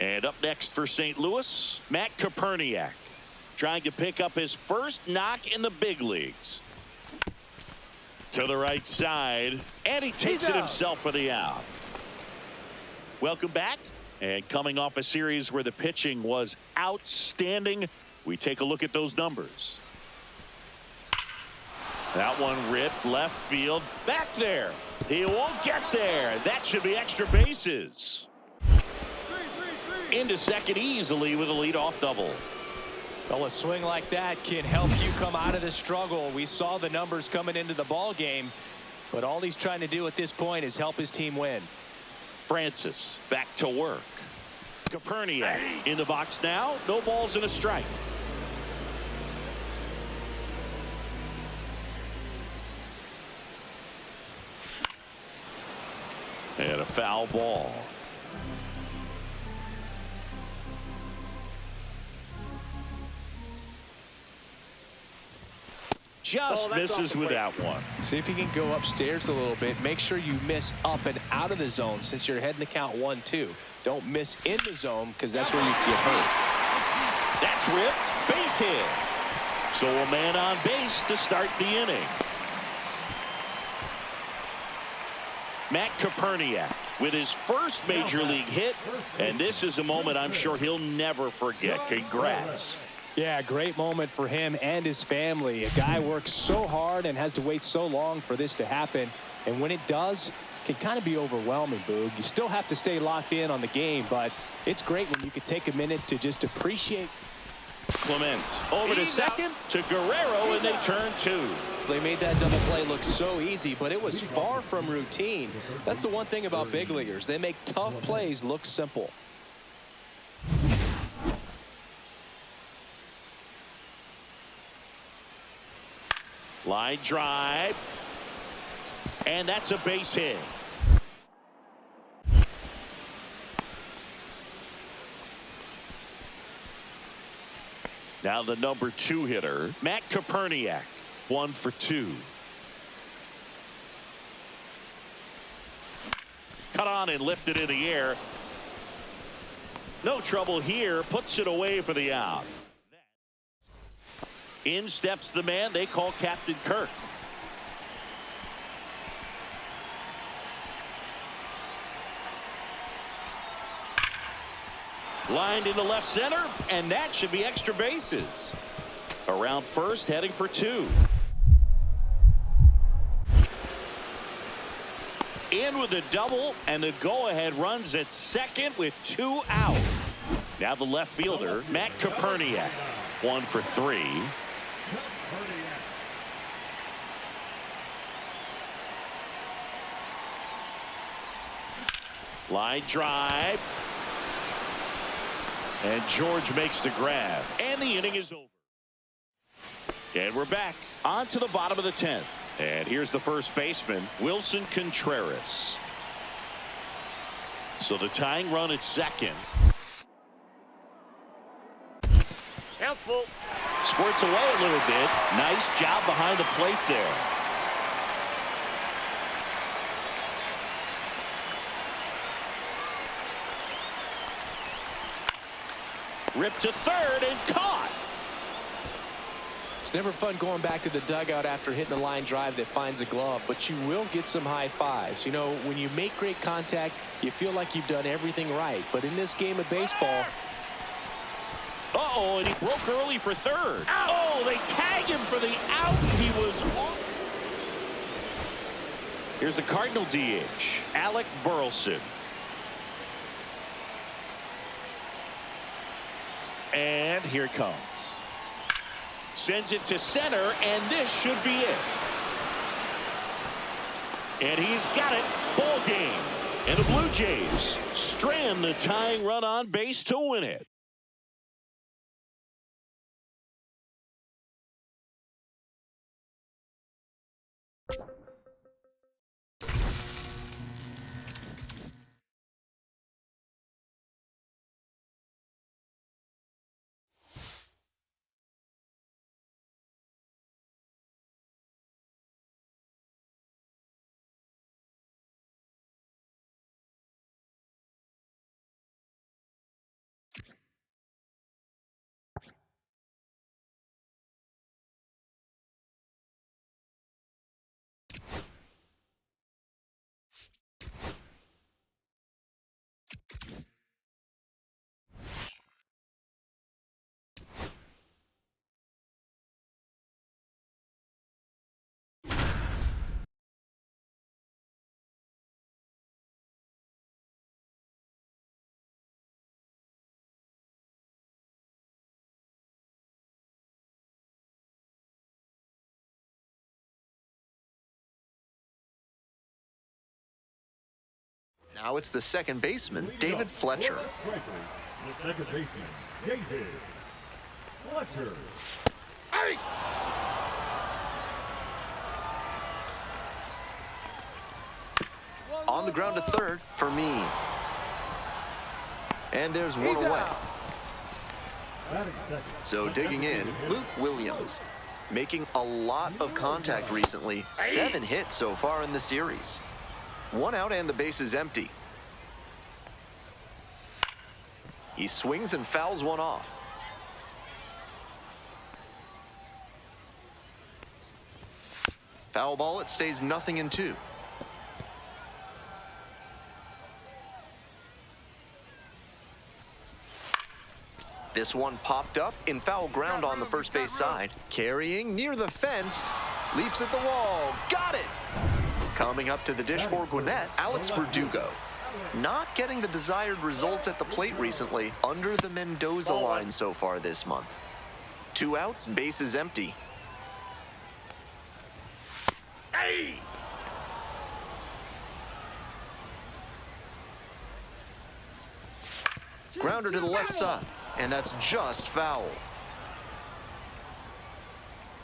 And up next for St. Louis, Matt Koperniak, trying to pick up his first knock in the big leagues. To the right side, and he takes it himself for the out. Welcome back. And coming off a series where the pitching was outstanding, we take a look at those numbers. That one ripped left field. Back there. He won't get there. That should be extra bases. Into second easily with a leadoff double. Well, a swing like that can help you come out of the struggle. We saw the numbers coming into the ball game, but all he's trying to do at this point is help his team win. Francis back to work. Koperniak in the box now. No balls and a strike. And a foul ball. Just misses with that one. See if you can go upstairs a little bit. Make sure you miss up and out of the zone since you're heading the count 1-2. Don't miss in the zone because that's where you get hurt. That's ripped. Base hit. So a man on base to start the inning. Matt Koperniak with his first major league hit. And this is a moment I'm sure he'll never forget. Congrats. Yeah, great moment for him and his family. A guy works so hard and has to wait so long for this to happen. And when it does, it can kind of be overwhelming, Boog. You still have to stay locked in on the game, but it's great when you can take a minute to just appreciate. Clement over to second to Guerrero, and they turn two. They made that double play look so easy, but it was far from routine. That's the one thing about big leaguers. They make tough plays look simple. Line drive. And that's a base hit. Now the number 2 hitter, Matt Koperniak, 1 for 2. Cut on and lifted in the air. No trouble here. Puts it away for the out. In steps the man they call Captain Kirk. Lined into left center, and that should be extra bases. Around first, heading for 2. In with a double, and the go-ahead runs at second with 2 out. Now the left fielder, Matt Koperniak, 1 for 3. Line drive. And George makes the grab. And the inning is over. And we're back on to the bottom of the 10th. And here's the first baseman, Wilson Contreras. So the tying run at second. Count's full. Squirts away a little bit. Nice job behind the plate there. Ripped to third and caught. It's never fun going back to the dugout after hitting a line drive that finds a glove, but you will get some high fives. You know, when you make great contact, you feel like you've done everything right. But in this game of baseball. Uh-oh, and he broke early for third. Oh, they tag him for the out. He was on. Here's the Cardinal DH, Alec Burleson. And here it comes. Sends it to center, and this should be it. And he's got it. Ball game. And the Blue Jays strand the tying run on base to win it. Now it's the second baseman, David Fletcher. The second baseman, David Fletcher. Hey! On the ground to third for me. And there's one away. So digging in, Luke Williams. Making a lot of contact recently. 7 hits so far in the series. 1 out and the base is empty. He swings and fouls one off. Foul ball, it stays 0-2. This one popped up in foul ground on the first base side. Carrying near the fence. Leaps at the wall. Got it! Coming up to the dish for Gwinnett, Alex Verdugo. Not getting the desired results at the plate recently. Under the Mendoza line so far this month. 2 outs, base is empty. Hey! Grounder to the left side, and that's just foul.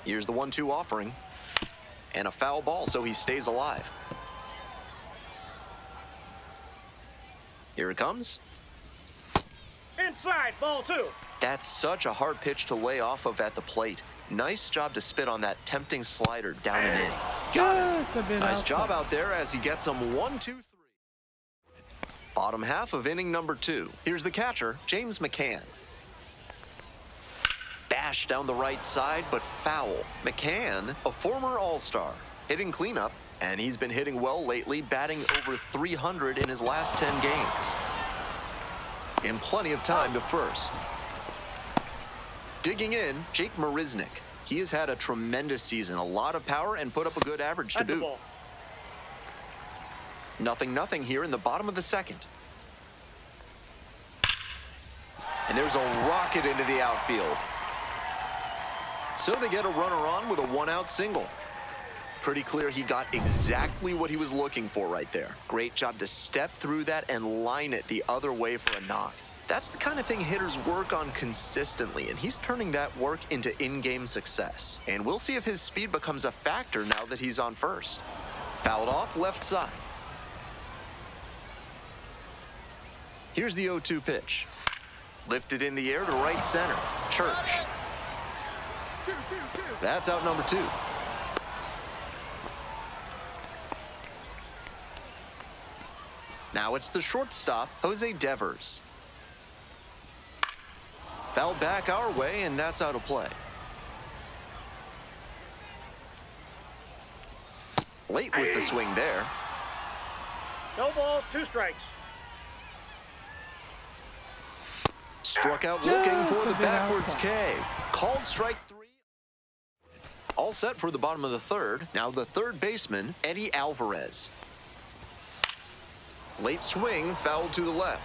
Here's the 1-2 offering, and a foul ball, so he stays alive. Here it comes. Inside, ball 2. That's such a hard pitch to lay off of at the plate. Nice job to spit on that tempting slider down and in. Just a bit Nice outside. job out there as he gets him 1-2-3. Bottom half of inning number 2. Here's the catcher, James McCann. Bash down the right side, but foul. McCann, a former All-Star, hitting cleanup, and he's been hitting well lately, batting over 300 in his last 10 games. And plenty of time to first. Digging in, Jake Marisnick. He has had a tremendous season, a lot of power, and put up a good average to That's a boot. ball. 0-0 here in the bottom of the second. And there's a rocket into the outfield. So they get a runner on with a 1-out single. Pretty clear he got exactly what he was looking for right there. Great job to step through that and line it the other way for a knock. That's the kind of thing hitters work on consistently, and he's turning that work into in-game success. And we'll see if his speed becomes a factor now that he's on first. Fouled off left side. Here's the 0-2 pitch. Lifted in the air to right center. Church. That's out number 2. Now it's the shortstop, Jose Devers. Fouled back our way, and that's out of play. Late with the swing there. No balls, 2 strikes. Struck out looking for the a bit backwards outside. K. Called strike 3. All set for the bottom of the third. Now the third baseman, Eddie Alvarez. Late swing, fouled to the left.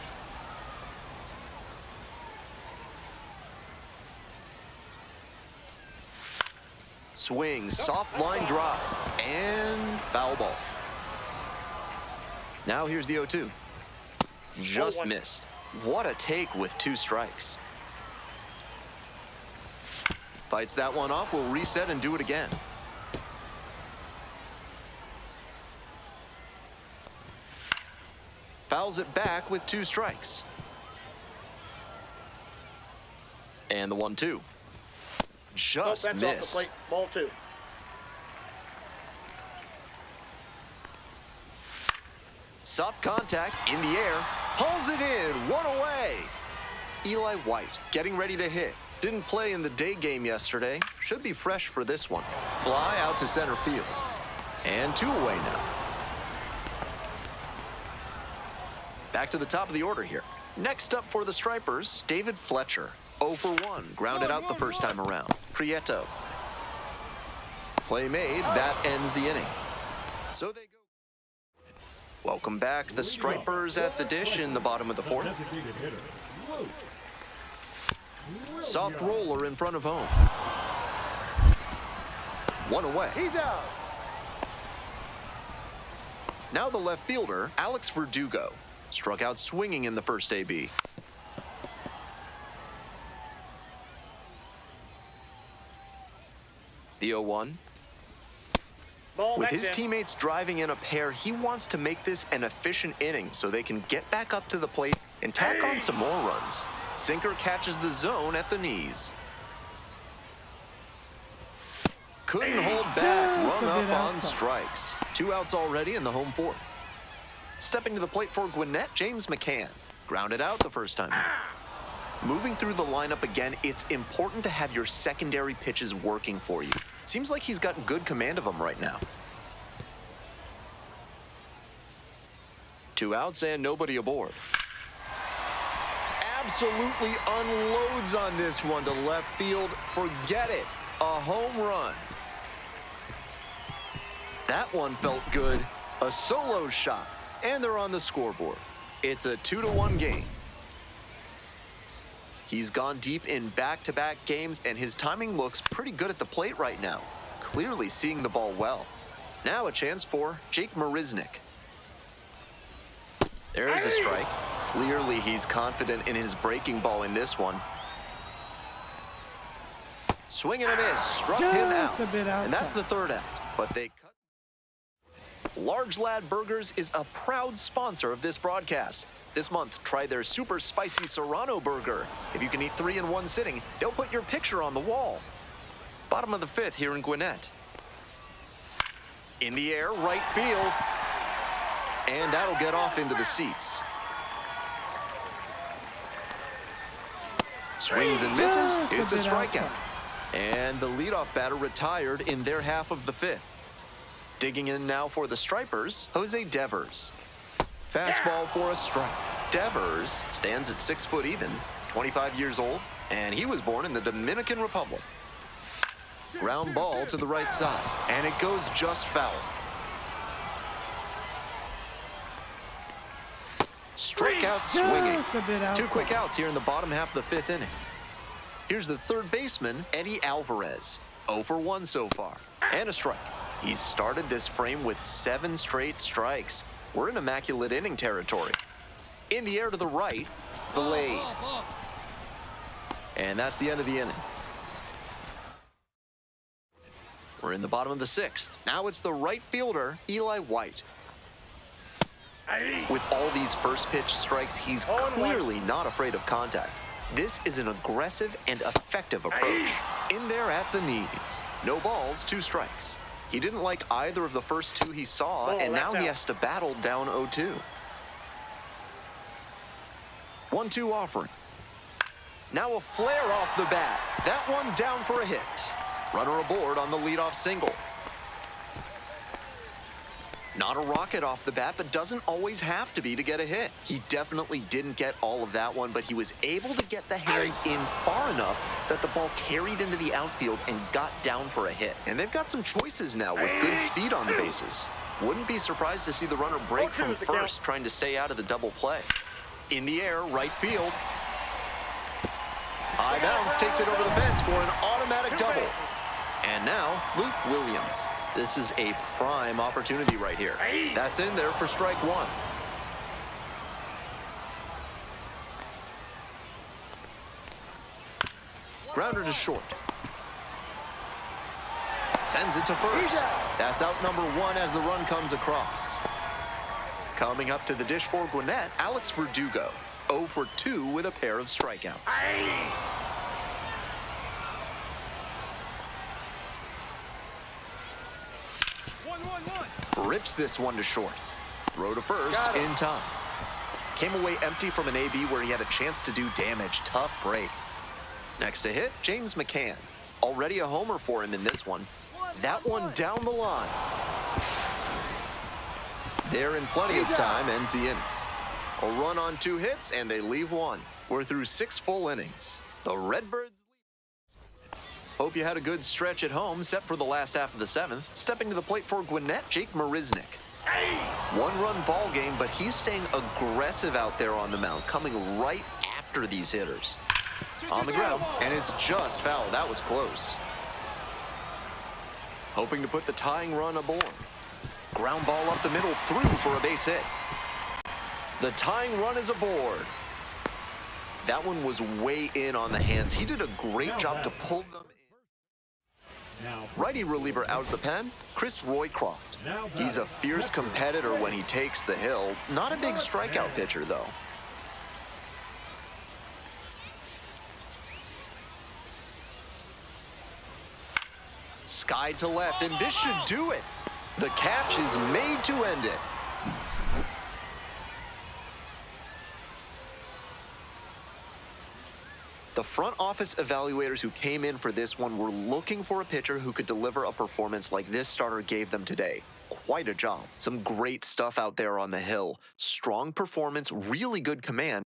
Swing, soft line drive, and foul ball. Now here's the 0-2. Just missed. What a take with 2 strikes. Fights that one off, will reset and do it again. Fouls it back with 2 strikes. And the 1-2. Just That's off missed. the plate, ball 2. Soft contact in the air. Pulls it in. 1 away. Eli White getting ready to hit. Didn't play in the day game yesterday. Should be fresh for this one. Fly out to center field. And 2 away now. Back to the top of the order here. Next up for the Stripers, David Fletcher. 0 for 1. Grounded out the first time around. Prieto. Play made. That ends the inning. So they go. Welcome back. The Stripers at the dish in the bottom of the fourth. Designated hitter, Luke. Soft roller in front of home. 1 away. He's out. Now the left fielder, Alex Verdugo. Struck out swinging in the first AB. The 0-1. Ball With back his in. teammates driving in a pair, he wants to make this an efficient inning so they can get back up to the plate and tack on some more runs. Sinker catches the zone at the knees. Couldn't hold back, run up on strikes. 2 outs already in the home fourth. Stepping to the plate for Gwinnett, James McCann. Grounded out the first time. Moving through the lineup again, it's important to have your secondary pitches working for you. Seems like he's got good command of them right now. 2 outs and nobody aboard. Absolutely unloads on this one to left field. Forget it. A home run. That one felt good. A solo shot. And they're on the scoreboard. It's a 2-1 game. He's gone deep in back-to-back games, and his timing looks pretty good at the plate right now. Clearly seeing the ball well. Now a chance for Jake Marisnick. There's a strike. Clearly he's confident in his breaking ball in this one. Swing and a miss. Struck him out. And that's the 3rd out. But they cut. Large Lad Burgers is a proud sponsor of this broadcast. This month, try their super spicy Serrano burger. If you can eat 3 in one sitting, they'll put your picture on the wall. Bottom of the 5th here in Gwinnett. In the air, right field. And that'll get off into the seats. Swings and misses. It's a strikeout. And the leadoff batter retired in their half of the 5th. Digging in now for the Stripers, Jose Devers. Fastball for a strike. Devers stands at 6 foot even, 25 years old, and he was born in the Dominican Republic. Ground ball to the right side, and it goes just foul. Strikeout swinging. 2 quick outs here in the bottom half of the 5th inning. Here's the 3rd baseman, Eddie Alvarez. 0 for 1 so far, and a strike. He's started this frame with 7 straight strikes. We're in immaculate inning territory. In the air to the right, Blade. And that's the end of the inning. We're in the bottom of the 6th. Now it's the right fielder, Eli White. With all these first pitch strikes, he's clearly not afraid of contact. This is an aggressive and effective approach. In there at the knees. No balls, 2 strikes. He didn't like either of the first 2 he saw, and now he has to battle down 0-2. 1-2 offering. Now a flare off the bat. That one down for a hit. Runner aboard on the leadoff single. Not a rocket off the bat, but doesn't always have to be to get a hit. He definitely didn't get all of that one, but he was able to get the hands in far enough that the ball carried into the outfield and got down for a hit. And they've got some choices now with good speed on the bases. Wouldn't be surprised to see the runner break from first, trying to stay out of the double play. In the air, right field. High bounce takes it over the fence for an automatic double. And now, Luke Williams. This is a prime opportunity right here. That's in there for strike 1. Grounder to short. Sends it to first. That's out number 1 as the run comes across. Coming up to the dish for Gwinnett, Alex Verdugo. 0 for 2 with a pair of strikeouts. Rips this one to short. Throw to first in time. Came away empty from an AB where he had a chance to do damage. Tough break. Next to hit, James McCann. Already a homer for him in this one. That one down the line. There in plenty of time, ends the inning. A run on 2 hits, and they leave 1. We're through 6 full innings. The Redbirds. Hope you had a good stretch at home, set for the last half of the 7th. Stepping to the plate for Gwinnett, Jake Marisnick. 1-run ball game, but he's staying aggressive out there on the mound, coming right after these hitters. On the ground, and it's just foul. That was close. Hoping to put the tying run aboard. Ground ball up the middle, through for a base hit. The tying run is aboard. That one was way in on the hands. He did a great job to pull them in. Now, Righty reliever out of the pen, Chris Roycroft. He's a fierce competitor when he takes the hill. Not a big strikeout pitcher, though. Sky to left, and this should do it. The catch is made to end it. The front office evaluators who came in for this one were looking for a pitcher who could deliver a performance like this starter gave them today. Quite a job. Some great stuff out there on the hill. Strong performance, really good command.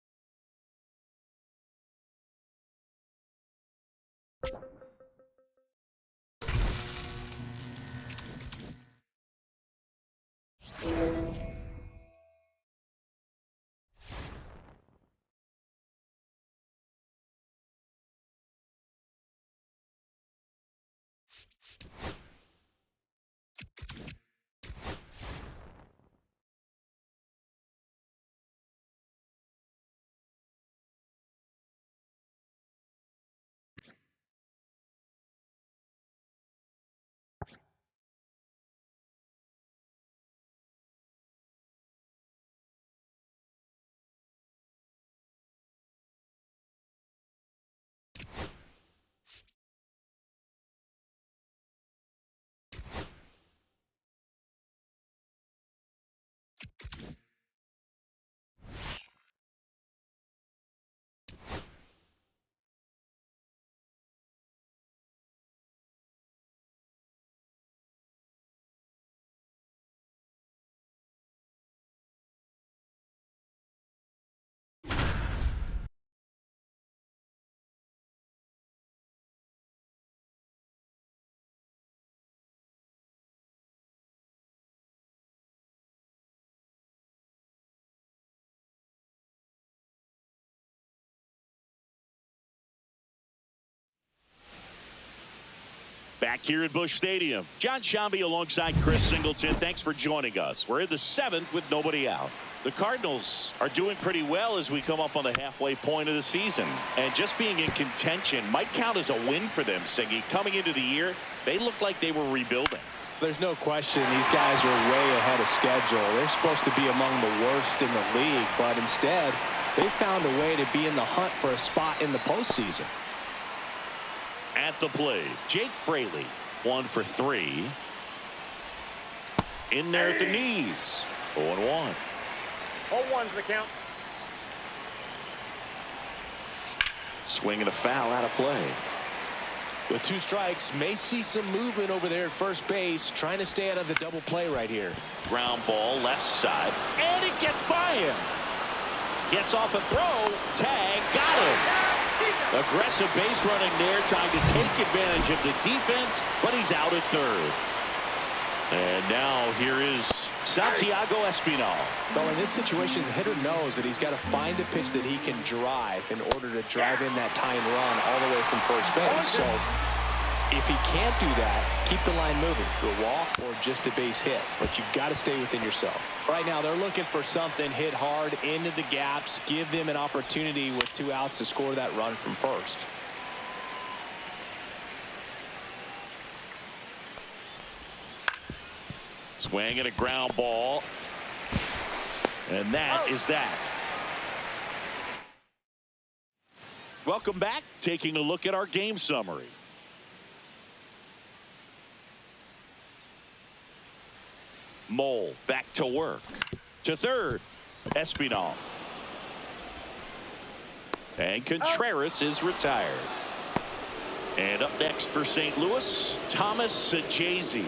Back here at Busch Stadium, John Sciambi alongside Chris Singleton. Thanks for joining us. We're in the 7th with nobody out. The Cardinals are doing pretty well as we come up on the halfway point of the season. And just being in contention might count as a win for them, Singy. Coming into the year, they looked like they were rebuilding. There's no question these guys are way ahead of schedule. They're supposed to be among the worst in the league, but instead, they found a way to be in the hunt for a spot in the postseason. At the plate, Jake Fraley, 1 for 3. In there at the knees, 0-1. 0-1's the count. Swing and a foul out of play. With 2 strikes, may see some movement over there at first base, trying to stay out of the double play right here. Ground ball left side, and it gets by him. Gets off a throw, tag, got him. Aggressive base running there, trying to take advantage of the defense, but he's out at third. And now here is Santiago Espinal. Well, in this situation, the hitter knows that he's got to find a pitch that he can drive in order to drive in that tying run all the way from first base. So if he can't do that, keep the line moving to a walk or just a base hit. But you've got to stay within yourself. Right now, they're looking for something hit hard into the gaps, give them an opportunity with 2 outs to score that run from first. Swing and a ground ball. And that is that. Welcome back. Taking a look at our game summary. Mole back to work. To third, Espinal. And Contreras is retired. And up next for St. Louis, Thomas Saggese.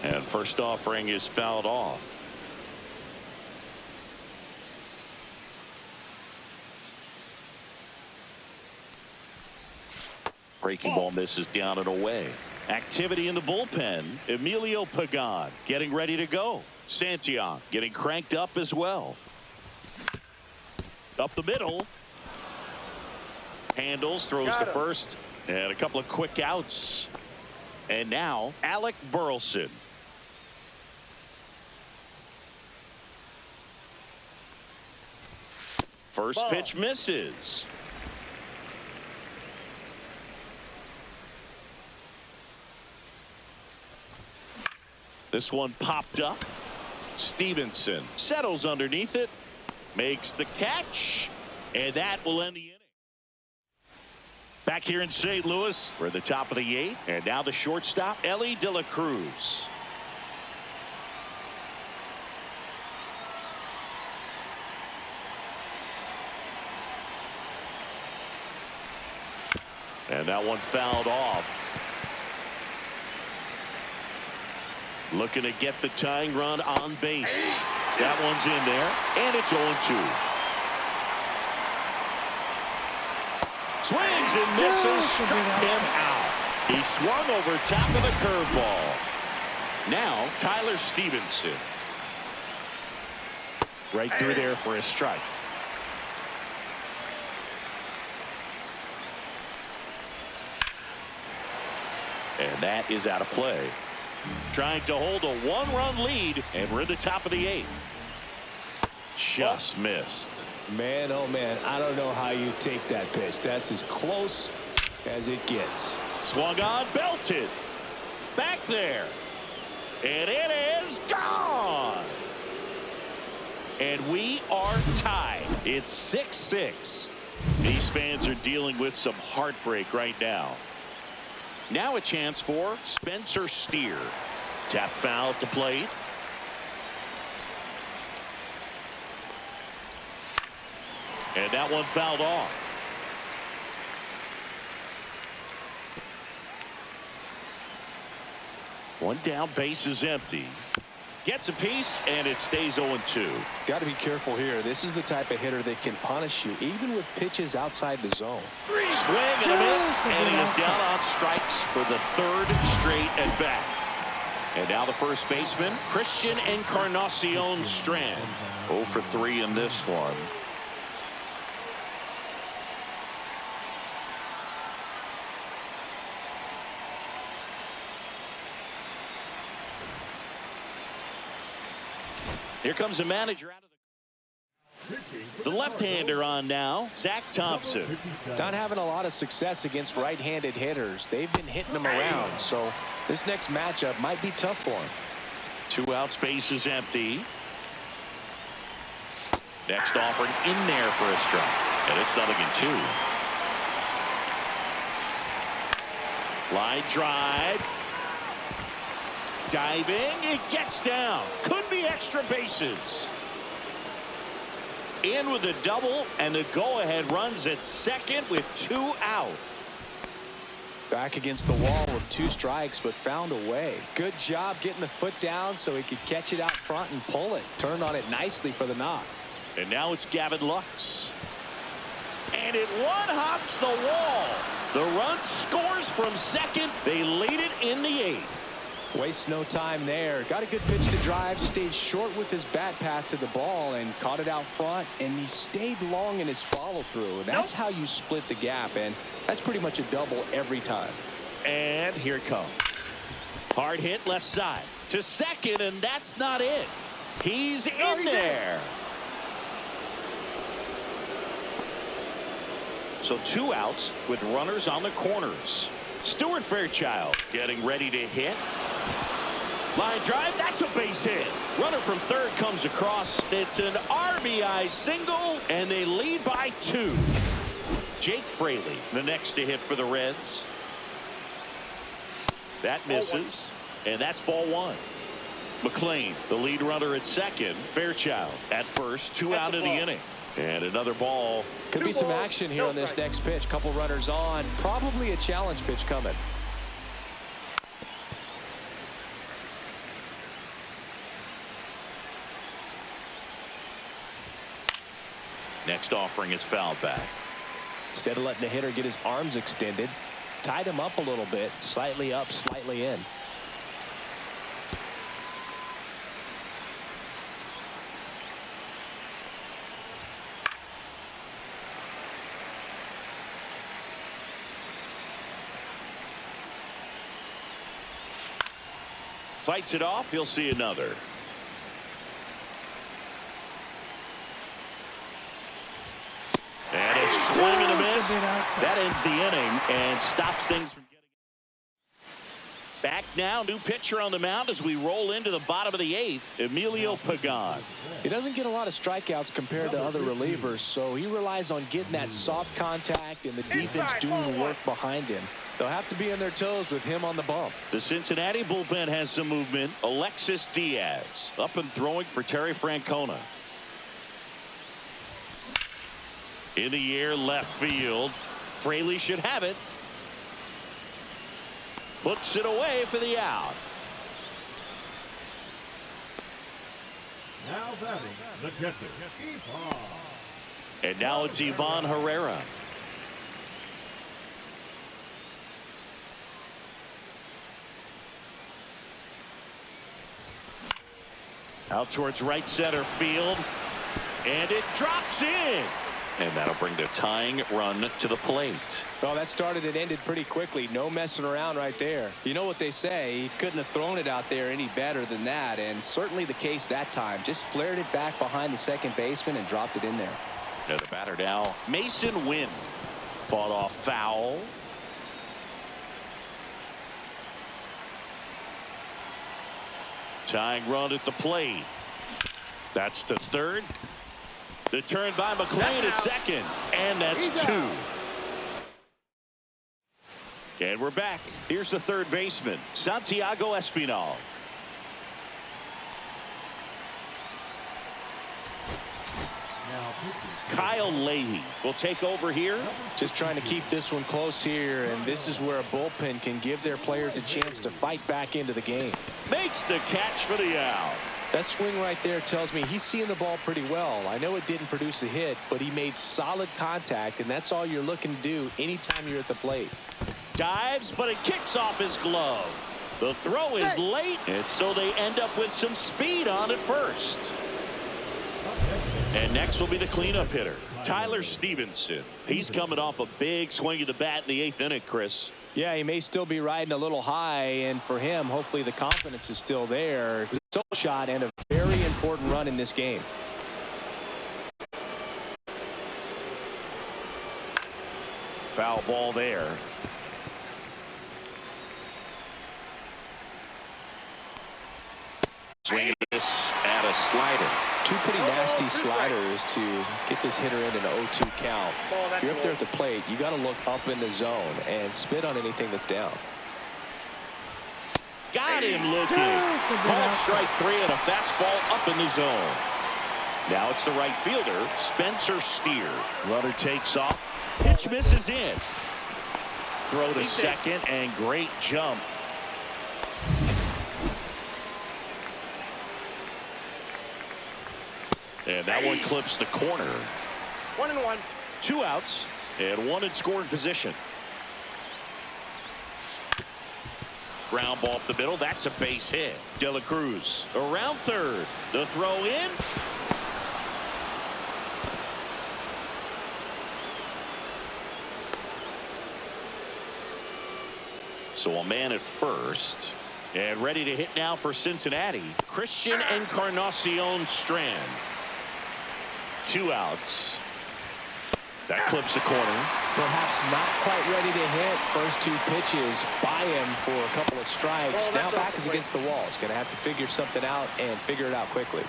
And first offering is fouled off. Breaking ball misses down and away. Activity in the bullpen. Emilio Pagan getting ready to go. Santillan getting cranked up as well. Up the middle. Handles, throws to first. And a couple of quick outs. And now Alec Burleson. First pitch misses. This one popped up. Stevenson settles underneath it, makes the catch, and that will end the inning. Back here in St. Louis, we're at the top of the 8th, and now the shortstop, Elly De La Cruz. And that one fouled off. Looking to get the tying run on base. That one's in there, and it's 0-2. Swings and misses, struck him out. He swung over top of the curveball. Now, Tyler Stevenson. Right through there for a strike. And that is out of play. Trying to hold a 1-run lead, and we're at the top of the 8th. Just missed. Man, oh man, I don't know how you take that pitch. That's as close as it gets. Swung on, belted. Back there. And it is gone. And we are tied. It's 6-6. These fans are dealing with some heartbreak right now. Now a chance for Spencer Steer. Tap foul at the plate. And that one fouled off. One down, base is empty. Gets a piece, and it stays 0-2. Got to be careful here. This is the type of hitter that can punish you, even with pitches outside the zone. Swing and a miss, and he is down on strikes for the 3rd straight at bat. And now the first baseman, Christian Encarnacion Strand. 0 for 3 in this one. Here comes the manager out of the left-hander on now, Zach Thompson. Not having a lot of success against right-handed hitters. They've been hitting them around, so this next matchup might be tough for him. 2 outs, base is empty. Next offering in there for a strike, and it's 0-2. Line drive. Diving, it gets down. Could be extra bases. In with a double, and the go-ahead runs at second with 2 out. Back against the wall with 2 strikes, but found a way. Good job getting the foot down so he could catch it out front and pull it. Turned on it nicely for the knock. And now it's Gavin Lux. And it one-hops the wall. The run scores from second. They lead it in the 8th. Wastes no time there. Got a good pitch to drive, stayed short with his bat path to the ball and caught it out front, and he stayed long in his follow-through. That's how you split the gap, and that's pretty much a double every time. And here it comes. Hard hit left side to second, and that's not it. He's in there. So 2 outs with runners on the corners. Stuart Fairchild getting ready to hit. Line drive, that's a base hit. Runner from third comes across. It's an RBI single, and they lead by 2. Jake Fraley, the next to hit for the Reds. That misses, and that's ball 1. McLean, the lead runner at second. Fairchild at first, 2 out of the inning. And another ball. Could be some action here on this next pitch. Couple runners on. Probably a challenge pitch coming. Next offering is fouled back. Instead of letting the hitter get his arms extended, tied him up a little bit. Slightly up, slightly in. Fights it off. He'll see another. swing and a miss. That ends the inning and stops things from getting. Back now, new pitcher on the mound as we roll into the bottom of the eighth, Emilio Pagan. He doesn't get a lot of strikeouts compared to other relievers, so he relies on getting that soft contact and the defense doing the work behind him. They'll have to be on their toes with him on the bump. The Cincinnati bullpen has some movement. Alexis Diaz up and throwing for Terry Francona. In the air, left field. Fraley should have it. Puts it away for the out. Now batting, the catcher, Ivan. And now it's Ivan Herrera. Out towards right center field. And it drops in. And that'll bring the tying run to the plate. Well, that started and ended pretty quickly. No messing around right there. You know what they say, he couldn't have thrown it out there any better than that, and certainly the case that time. Just flared it back behind the second baseman and dropped it in there. Now the batter now, Mason Wynn. Fought off foul. Tying run at the plate. That's to third. The turn by McLean at second. And that's two. And we're back. Here's the third baseman, Santiago Espinal. Kyle Leahy will take over here. Just trying to keep this one close here, and this is where a bullpen can give their players a chance to fight back into the game. Makes the catch for the out. That swing right there tells me he's seeing the ball pretty well. I know it didn't produce a hit, but he made solid contact, and that's all you're looking to do anytime you're at the plate. Dives, but it kicks off his glove. The throw is late, and so they end up with some speed on at first. And next will be the cleanup hitter, Tyler Stevenson. He's coming off a big swing of the bat in the eighth inning, Chris. Yeah, he may still be riding a little high, and for him, hopefully the confidence is still there. It was a solo shot and a very important run in this game. Foul ball there. Swinging this at a slider. Two pretty nasty sliders to get this hitter in an 0-2 count. If you're up there at the plate, you got to look up in the zone and spit on anything that's down. Got him looking. Called strike three and a fastball up in the zone. Now it's the right fielder, Spencer Steer. Runner takes off. Pitch misses in. Throw to second and great jump. And that one clips the corner. 1-1. 2 outs and 1 in scoring position. Ground ball up the middle. That's a base hit. De La Cruz around third. The throw in. So a man at first. And ready to hit now for Cincinnati, Christian Encarnacion Strand. 2 outs. That clips the corner. Perhaps not quite ready to hit. First 2 pitches by him for a couple of strikes. Now back is against the wall. He's going to have to figure something out and figure it out quickly.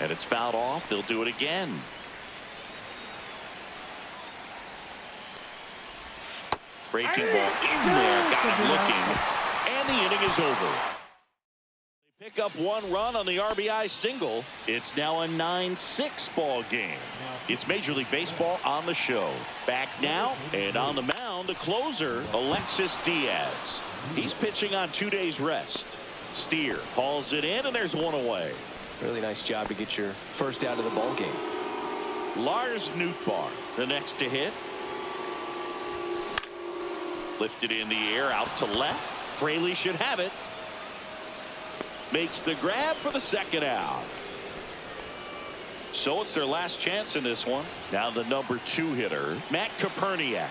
And it's fouled off. They'll do it again. Breaking ball in there. Got him looking. And the inning is over. They pick up 1 run on the RBI single. It's now a 9-6 ball game. It's Major League Baseball on the show. Back now and on the mound, the closer, Alexis Diaz. He's pitching on 2 days rest. Steer hauls it in, and there's 1 away. Really nice job to get your first out of the ball game. Lars Nootbaar, the next to hit. Lifted in the air, out to left. Fraley should have it. Makes the grab for the second out. So it's their last chance in this one. Now the number 2 hitter, Matt Koperniak.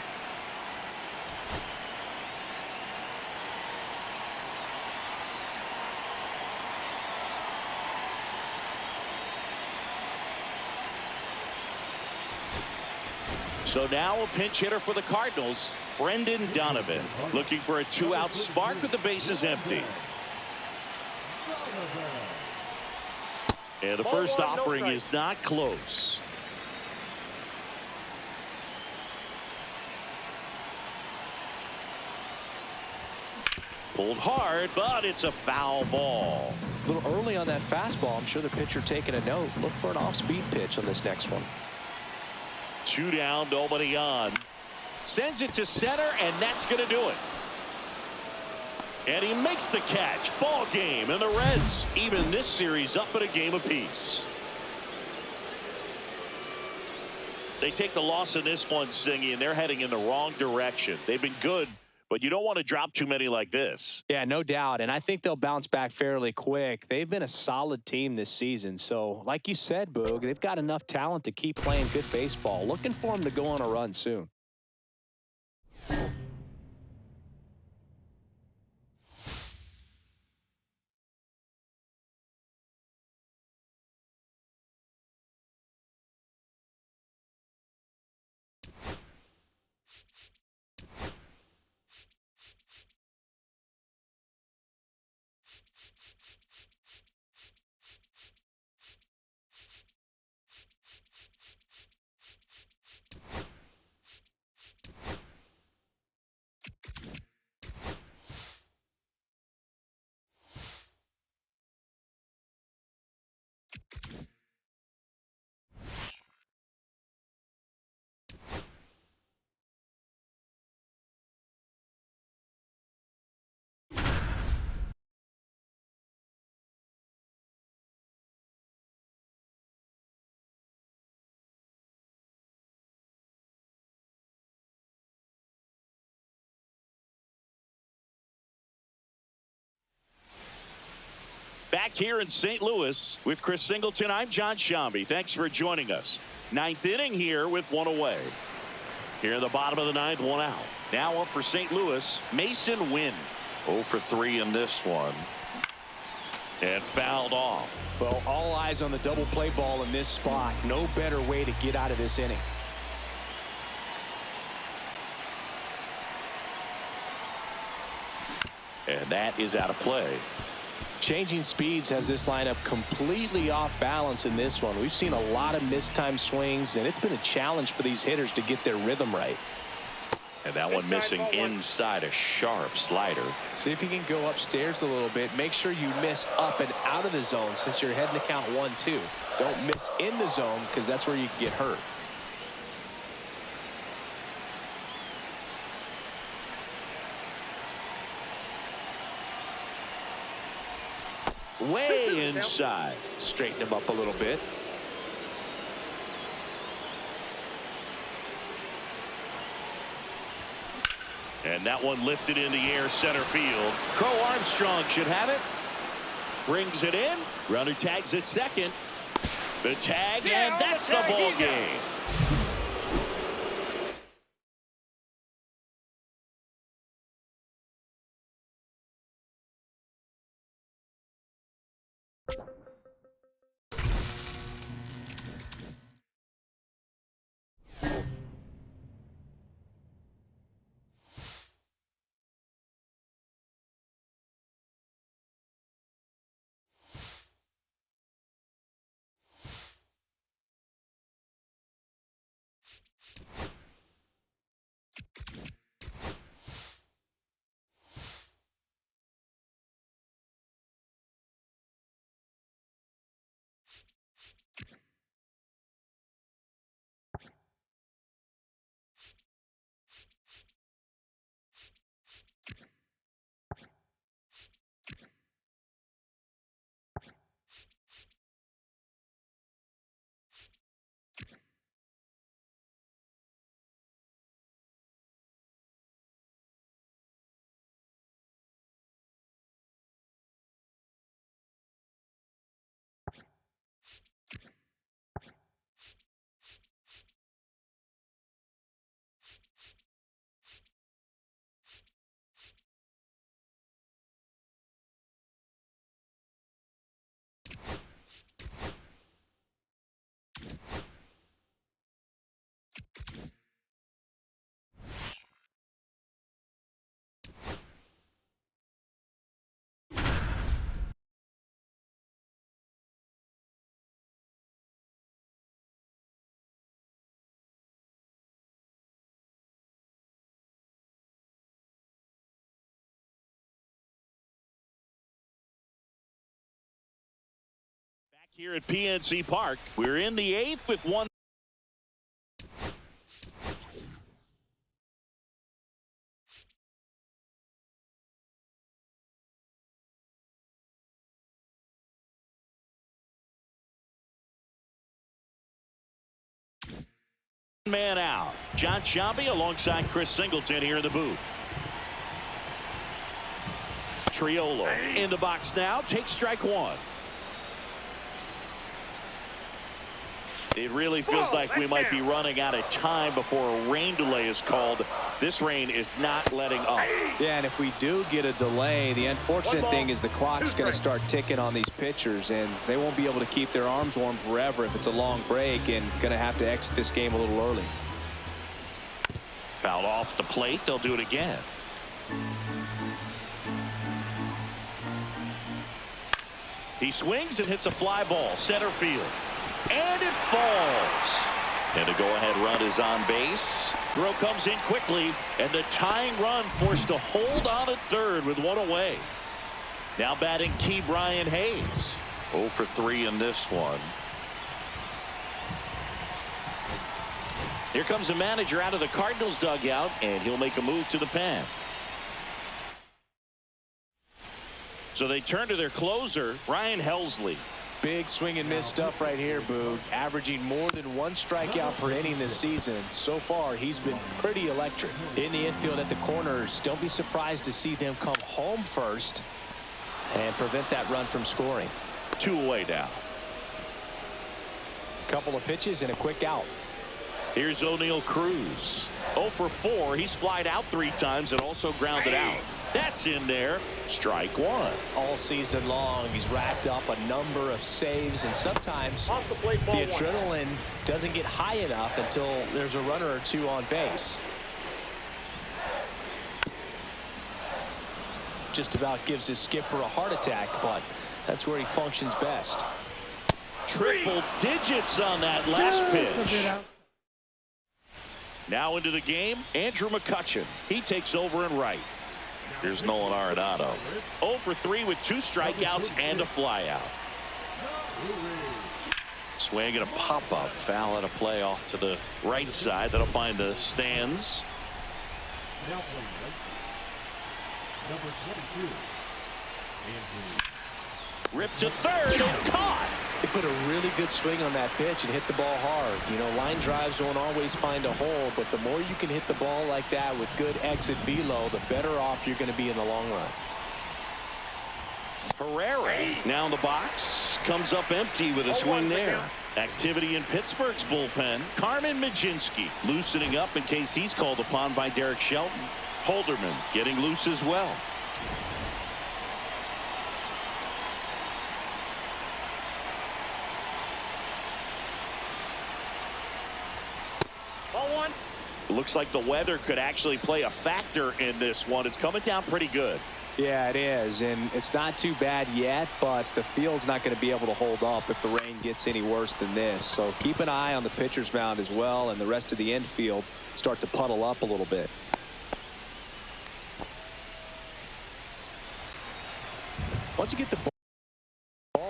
So now a pinch hitter for the Cardinals, Brendan Donovan, looking for a 2-out spark with the bases empty. And the first offering is not close. Pulled hard, but it's a foul ball. A little early on that fastball. I'm sure the pitcher taking a note. Look for an off-speed pitch on this next one. 2 down, nobody on. Sends it to center, and that's going to do it. And he makes the catch. Ball game, and the Reds even this series up at a game apiece. They take the loss in this one, Singy, and they're heading in the wrong direction. They've been good, but you don't want to drop too many like this. Yeah, no doubt. And I think they'll bounce back fairly quick. They've been a solid team this season. So, like you said, Boog, they've got enough talent to keep playing good baseball. Looking for them to go on a run soon. Back here in St. Louis with Chris Singleton, I'm John Sciambi. Thanks for joining us. 9th inning here with 1 away. Here in the bottom of the 9th, 1 out. Now up for St. Louis, Mason Wynn. 0 for 3 in this one. And fouled off. Well, all eyes on the double play ball in this spot. No better way to get out of this inning. And that is out of play. Changing speeds has this lineup completely off balance in this one. We've seen a lot of mistimed swings, and it's been a challenge for these hitters to get their rhythm right. And that one missing inside, a sharp slider. See if you can go upstairs a little bit. Make sure you miss up and out of the zone since you're heading to count 1-2. Don't miss in the zone because that's where you can get hurt. Way inside. Straighten him up a little bit. And that one lifted in the air, center field. Crow Armstrong should have it. Brings it in. Runner tags at second. The tag, and that's the ball game. Here at PNC Park, we're in the 8th with one. Man out. John Sciambi alongside Chris Singleton here in the booth. Triolo in the box now. Takes strike one. It really feels like we might be running out of time before a rain delay is called. This rain is not letting up. Yeah, and if we do get a delay, the unfortunate thing is the clock's going to start ticking on these pitchers, and they won't be able to keep their arms warm forever if it's a long break, and going to have to exit this game a little early. Fouled off the plate. They'll do it again. He swings and hits a fly ball center field. And it falls. And the go-ahead run is on base. Throw comes in quickly, and the tying run forced to hold on at third with one away. Now batting Ke'Bryan Hayes. 0 for 3 in this one. Here comes the manager out of the Cardinals dugout, and he'll make a move to the pen. So they turn to their closer, Ryan Helsley. Big swing and miss stuff right here, Boog. Averaging more than 1 strikeout per inning this season. So far, he's been pretty electric. In the infield at the corners, don't be surprised to see them come home first and prevent that run from scoring. 2 away now. Couple of pitches and a quick out. Here's O'Neal Cruz. 0 for 4. He's flied out 3 times and also grounded out. That's in there. Strike one. All season long, he's racked up a number of saves, and sometimes the adrenaline doesn't get high enough until there's a runner or two on base. Just about gives his skipper a heart attack, but that's where he functions best. Triple digits on that last pitch. Now into the game, Andrew McCutchen. He takes over in right. Here's Nolan Arenado. 0 for 3 with 2 strikeouts and a flyout. Swing and a pop-up. Foul and a play off to the right side. That'll find the stands. Number 22. Ripped to third and caught. They put a really good swing on that pitch and hit the ball hard. You know, line drives won't always find a hole, but the more you can hit the ball like that with good exit velo, the better off you're going to be in the long run. Herrera now in the box. Comes up empty with a swing there. Activity in Pittsburgh's bullpen. Carmen Mlodzinski loosening up in case he's called upon by Derek Shelton. Holderman getting loose as well. Looks like the weather could actually play a factor in this one. It's coming down pretty good. Yeah, it is, and it's not too bad yet, but the field's not going to be able to hold up if the rain gets any worse than this. So keep an eye on the pitcher's mound as well, and the rest of the infield start to puddle up a little bit. Once you get the ball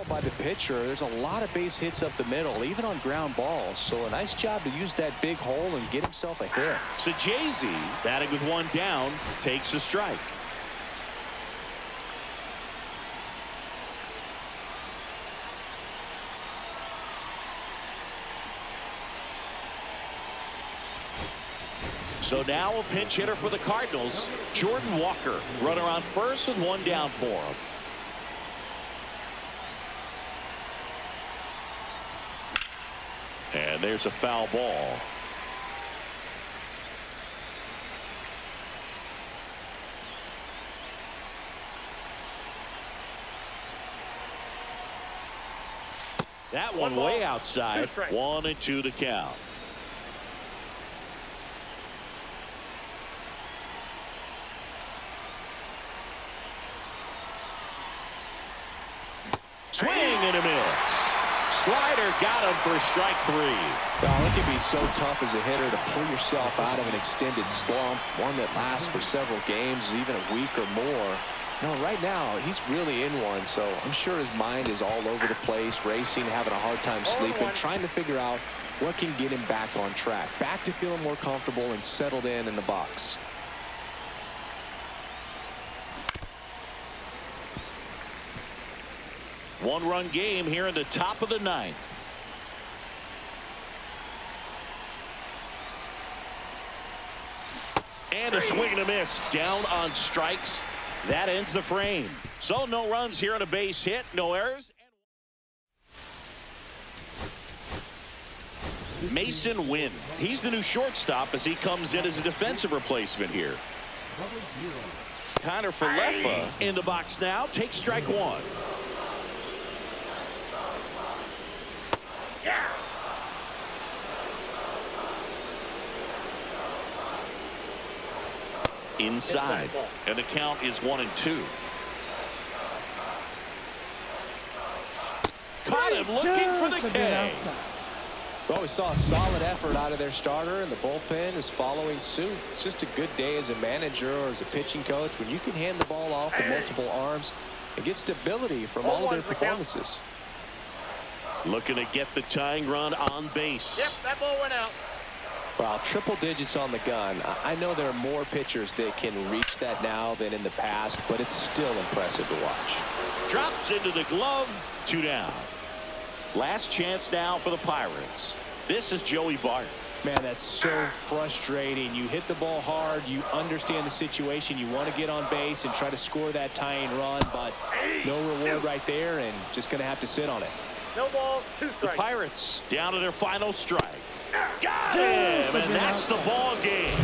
by the pitcher, there's a lot of base hits up the middle, even on ground balls. So a nice job to use that big hole and get himself a hit. So Jay-Z, batting with 1 down, takes a strike. So now a pinch hitter for the Cardinals, Jordan Walker. Runner on first with 1 down for him. And there's a foul ball. That one way outside. 1-2 to count. Swing and a miss. Slider got him for strike 3. Well, it can be so tough as a hitter to pull yourself out of an extended slump, one that lasts for several games, even a week or more. No, right now, he's really in one, so I'm sure his mind is all over the place, racing, having a hard time sleeping, trying to figure out what can get him back on track, back to feeling more comfortable and settled in the box. One-run game here in the top of the ninth. And a swing and a miss. Down on strikes. That ends the frame. So no runs here on a base hit. No errors. Mason Wynn. He's the new shortstop as he comes in as a defensive replacement here. Connor Falefa in the box now. Takes strike one. Inside, and the count is 1-2. Caught him looking for the K. Well, we saw a solid effort out of their starter, and the bullpen is following suit. It's just a good day as a manager or as a pitching coach when you can hand the ball off to multiple arms and get stability from all of their performances. Looking to get the tying run on base. Yep, that ball went out. Well, triple digits on the gun. I know there are more pitchers that can reach that now than in the past, but it's still impressive to watch. Drops into the glove. 2 down. Last chance now for the Pirates. This is Joey Bart. Man, that's so frustrating. You hit the ball hard. You understand the situation. You want to get on base and try to score that tying run, but no reward right there, and just going to have to sit on it. No ball, 2 The strikes. Pirates down to their final strike. Got him, and that's the ball game.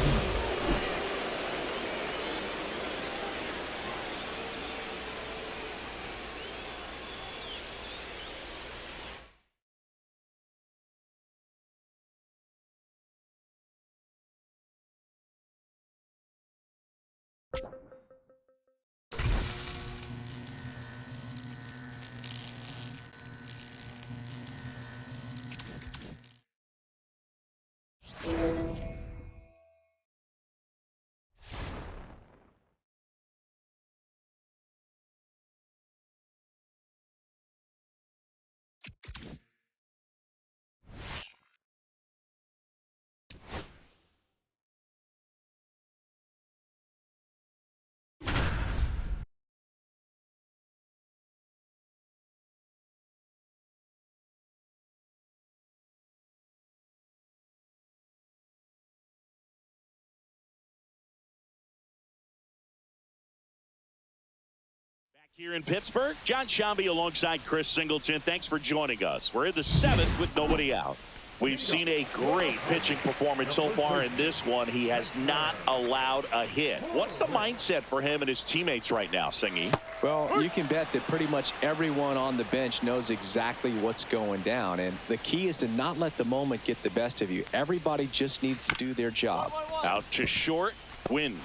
Here in Pittsburgh, John Shambi alongside Chris Singleton. Thanks for joining us. We're in the 7th with nobody out. We've seen a great pitching performance so far in this one. He has not allowed a hit. What's the mindset for him and his teammates right now, Singy? Well, you can bet that pretty much everyone on the bench knows exactly what's going down, and the key is to not let the moment get the best of you. Everybody just needs to do their job. Out to short, Win.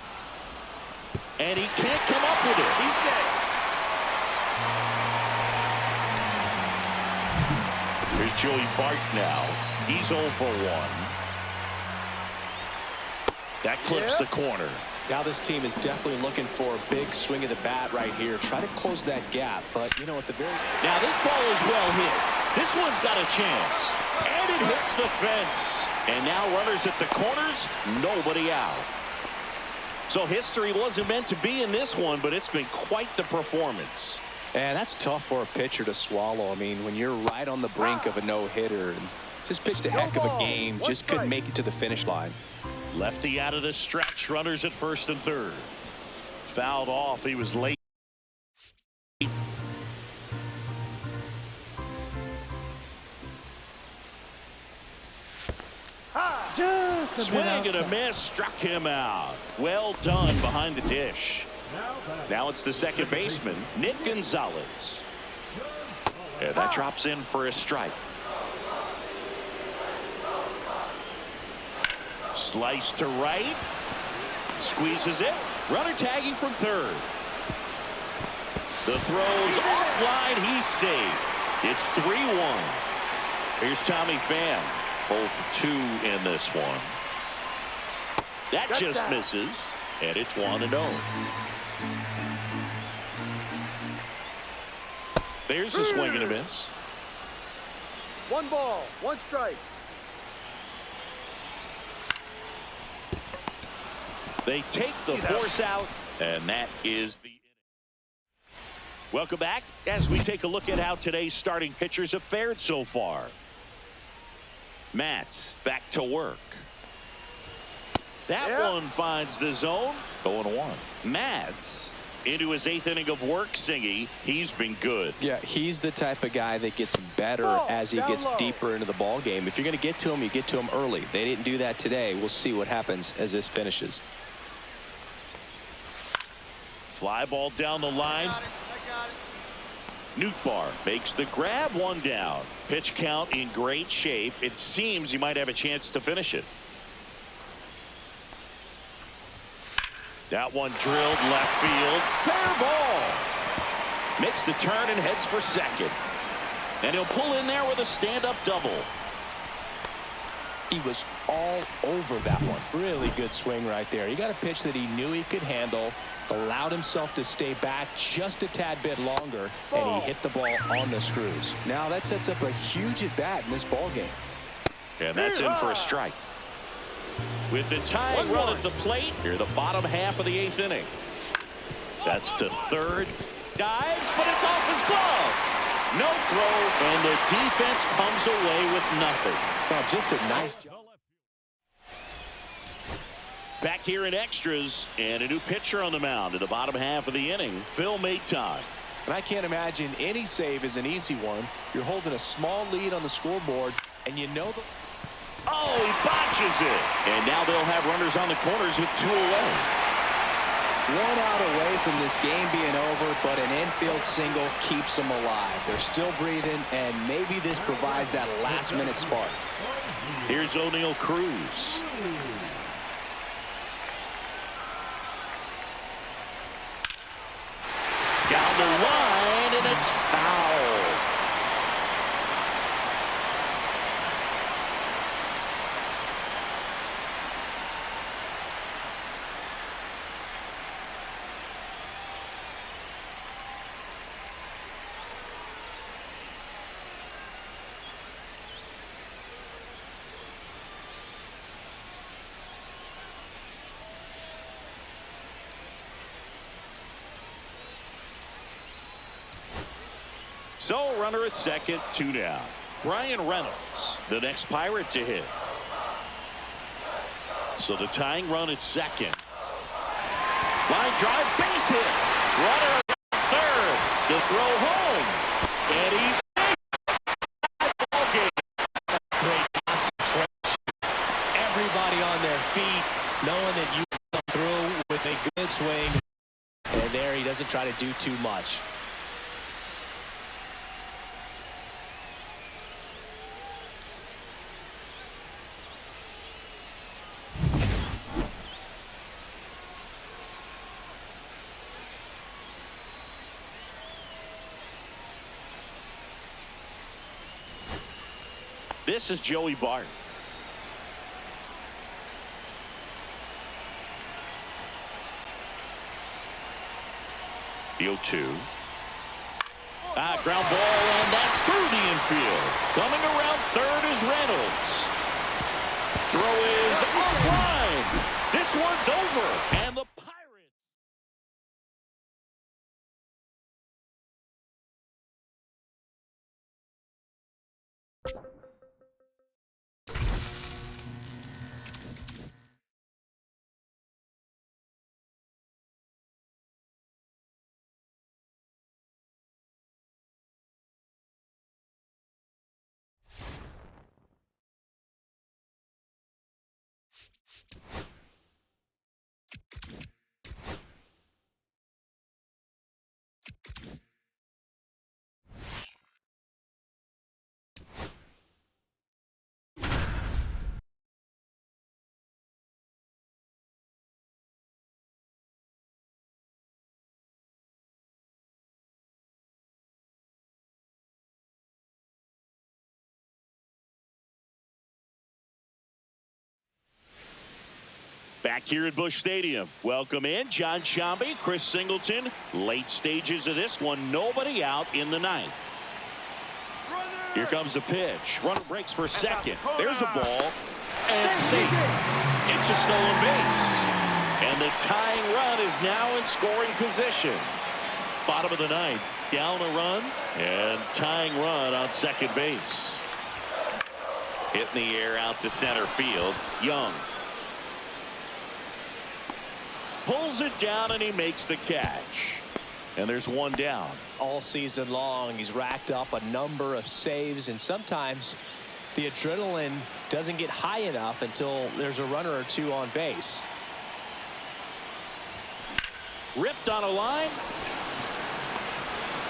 And he can't come up with it. He's dead. Here's Joey Bart now. He's 0 for 1. That clips the corner. Now this team is definitely looking for a big swing of the bat right here. Try to close that gap, but you know at the very Now this ball is well hit. This one's got a chance. And it hits the fence. And now runners at the corners, nobody out. So history wasn't meant to be in this one, but it's been quite the performance. And that's tough for a pitcher to swallow. I mean, when you're right on the brink of a no-hitter and just pitched a heck of a game, just couldn't make it to the finish line. Lefty out of the stretch, runners at first and third. Fouled off, he was late. Swing and a miss, struck him out. Well done behind the dish. Now it's the second baseman, Nick Gonzalez. And that drops in for a strike. Slice to right. Squeezes it. Runner tagging from third. The throw's offline. He's safe. It's 3-1. Here's Tommy Pham. 0 for 2 in this one. That just misses. And it's 1-0. There's a swing and a miss. 1 ball, 1 strike. They take the force out, and that is the inning. Welcome back as we take a look at how today's starting pitchers have fared so far. Matz back to work. That one finds the zone. 0-1. Matz into his 8th inning of work, Singy. He's been good. Yeah, he's the type of guy that gets better as he gets deeper into the ball game. If you're going to get to him, you get to him early. They didn't do that today. We'll see what happens as this finishes. Fly ball down the line. I got it. Nootbaar makes the grab, 1 down. Pitch count in great shape. It seems he might have a chance to finish it. That one drilled left field. Fair ball. Makes the turn and heads for second. And he'll pull in there with a stand-up double. He was all over that one. Really good swing right there. He got a pitch that he knew he could handle, allowed himself to stay back just a tad bit longer, and he hit the ball on the screws. Now that sets up a huge at-bat in this ball game. And that's in for a strike. With the tying run at the plate, here the bottom half of the 8th inning. That's to third. Dives, but it's off his glove. No throw, and the defense comes away with nothing. Well, just a nice job. Back here in extras, and a new pitcher on the mound in the bottom half of the inning, Phil Maton. And I can't imagine any save is an easy one. You're holding a small lead on the scoreboard, and you know the... Oh, he botches it. And now they'll have runners on the corners with 2 away. 1 out away from this game being over, but an infield single keeps them alive. They're still breathing, and maybe this provides that last-minute spark. Here's O'Neal Cruz. Down the line, and it's foul. So, runner at second, 2 down. Brian Reynolds, the next Pirate to hit. So the tying run at second. Line drive, base hit. Runner at third. The throw home. And he's ball game. Great concentration. Everybody on their feet, knowing that you come through with a good swing. And there he doesn't try to do too much. This is Joey Bart. The 0-2. Ground ball, and that's through the infield. Coming around third is Reynolds. Throw is offline. This one's over, and the Pirates. Back here at Busch Stadium. Welcome in John Sciambi, Chris Singleton. Late stages of this one. Nobody out in the ninth. Here comes the pitch. Runner breaks for second. There's a ball. And safe. It's a stolen base. And the tying run is now in scoring position. Bottom of the ninth. Down a run. And tying run on second base. Hit in the air out to center field. Young. Pulls it down and he makes the catch. And there's one down. All season long, he's racked up a number of saves, and sometimes the adrenaline doesn't get high enough until there's a runner or two on base. Ripped on a line.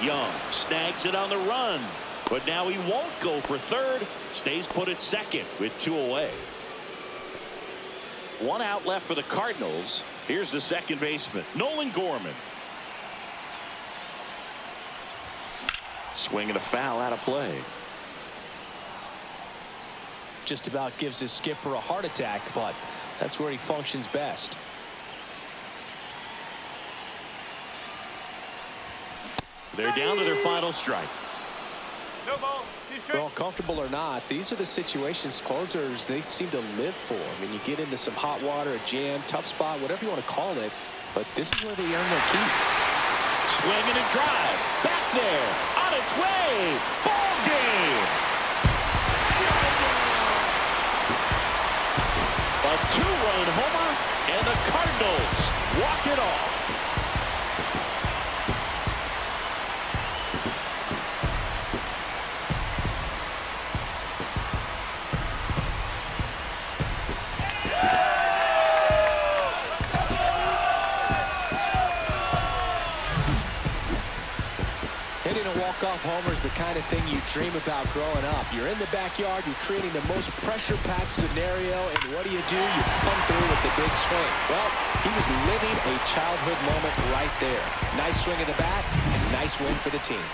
Young snags it on the run, but now he won't go for third. Stays put at second with 2 away. 1 out left for the Cardinals. Here's the second baseman, Nolan Gorman. Swinging a foul out of play. Just about gives his skipper a heart attack, but that's where he functions best. They're down to their final strike. No ball. 2 strikes. Well, comfortable or not, these are the situations closers they seem to live for. I mean, you get into some hot water, a jam, tough spot, whatever you want to call it, but this is where they earn their keep. Swinging a drive. Back there. On its way. Ball game. A 2-run homer, and the Cardinals walk it off. Hitting a walk-off homer is the kind of thing you dream about growing up. You're in the backyard, you're creating the most pressure-packed scenario, and what do? You come through with the big swing. Well, he was living a childhood moment right there. Nice swing of the bat, and nice win for the team.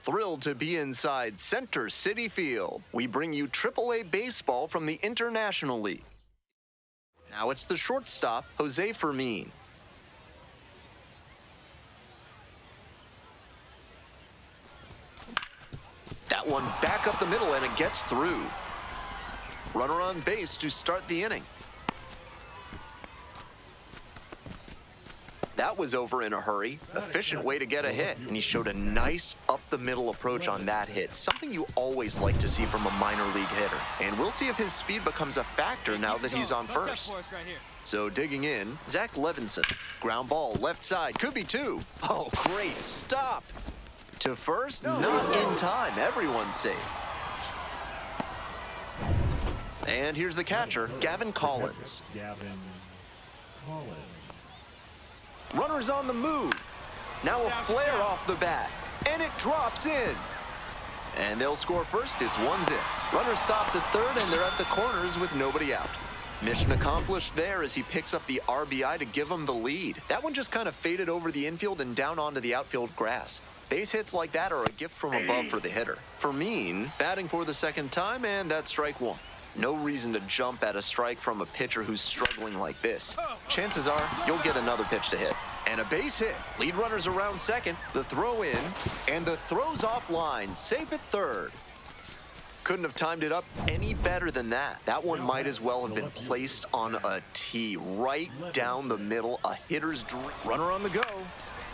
Thrilled to be inside Center City Field. We bring you AAA baseball from the International League. Now it's the shortstop, Jose Fermin. That one back up the middle, and it gets through. Runner on base to start the inning. That was over in a hurry. Efficient way to get a hit, and he showed a nice up-the-middle approach on that hit, something you always like to see from a minor league hitter. And we'll see if his speed becomes a factor now that he's on first. So digging in, Zach Levinson. Ground ball, left side, could be two. Oh, great stop. To first, not in time. Everyone's safe. And here's the catcher, Gavin Collins. Runner's on the move. Now a flare off the bat, and it drops in. And they'll score first. It's 1-0. Runner stops at third, and they're at the corners with nobody out. Mission accomplished there as he picks up the RBI to give him the lead. That one just kind of faded over the infield and down onto the outfield grass. Base hits like that are a gift from above for the hitter. Fermin batting for the second time, and that's strike one. No reason to jump at a strike from a pitcher who's struggling like this. Chances are you'll get another pitch to hit. And a base hit. Lead runners around second. The throw in, and the throw's offline. Safe at third. Couldn't have timed it up any better than that. That one might as well have been placed on a tee right down the middle. A hitter's dream. Runner on the go.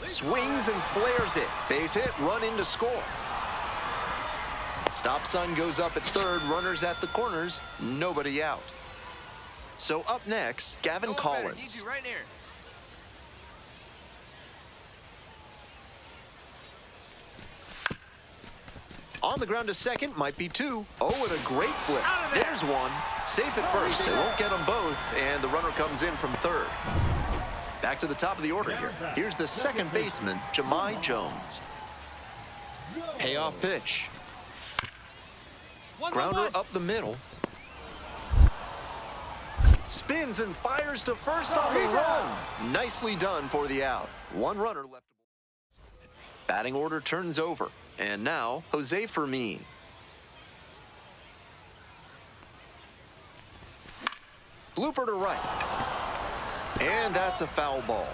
Swings and flares it. Base hit, run in to score. Stop sign goes up at third, runners at the corners, nobody out. So up next, Gavin Collins. Need you right here. On the ground to second, might be two. Oh, and a great flip. There's one. Safe at first. They won't get them both, and the runner comes in from third. Back to the top of the order here. Here's the second baseman, Jahmai Jones. Payoff pitch. Grounder up the middle. Spins and fires to first on the run. Nicely done for the out. One runner left. Batting order turns over. And now, Jose Fermin. Blooper to right. And that's a foul ball.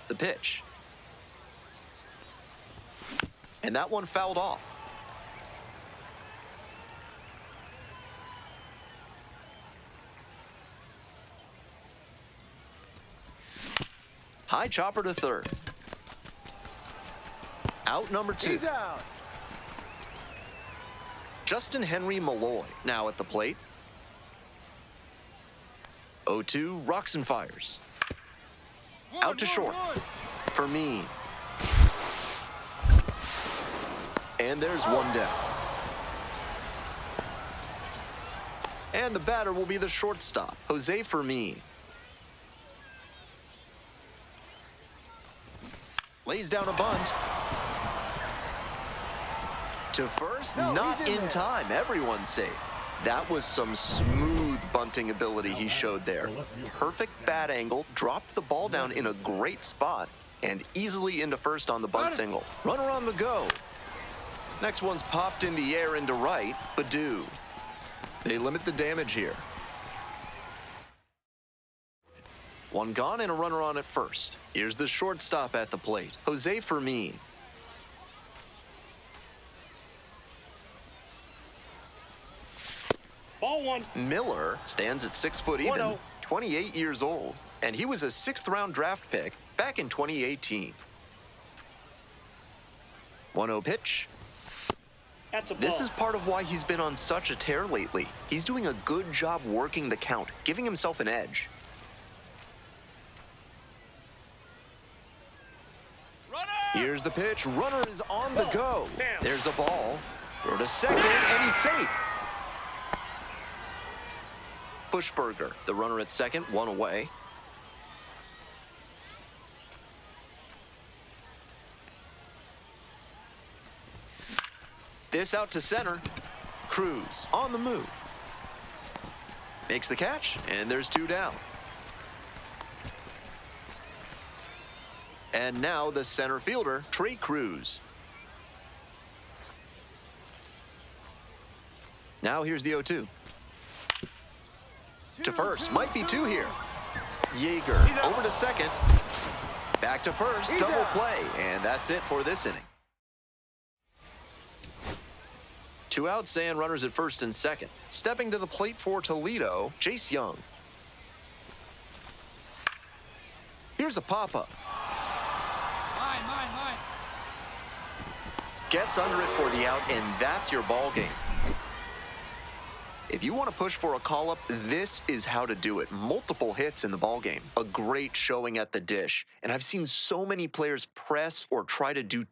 The pitch. And that one fouled off. High chopper to third. Out number two. He's out. Justin Henry Malloy now at the plate. 0-2, rocks and fires. Out to short. Fermin. And there's one down. And the batter will be the shortstop, Jose Fermin. Lays down a bunt. To first, not in time. Everyone's safe. That was some smooth bunting ability he showed there. Perfect bat angle, dropped the ball down in a great spot, and easily into first on the bunt single. Runner on the go. Next one's popped in the air into right, Baddoo. They limit the damage here. One gone and a runner on at first. Here's the shortstop at the plate, Jose Fermin. Ball one. Miller stands at 6 foot even, 1-0. 28 years old, and he was a 6th round draft pick back in 2018. 1-0 pitch. That's a ball. This is part of why he's been on such a tear lately. He's doing a good job working the count, giving himself an edge. Here's the pitch. Runner is on the go. There's a ball. Throw to second, and he's safe. Bushberger, the runner at second, one away. This out to center. Cruz on the move. Makes the catch, and there's two down. And now the center fielder, Trey Cruz. Now here's the 0-2. To first, might be two here. Yeager over to second. Back to first, double play, and that's it for this inning. Two outs and runners at first and second. Stepping to the plate for Toledo, Jace Young. Here's a pop-up. Mine. Gets under it for the out, and that's your ball game. If you want to push for a call-up, this is how to do it. Multiple hits in the ball game. A great showing at the dish. And I've seen so many players press or try to do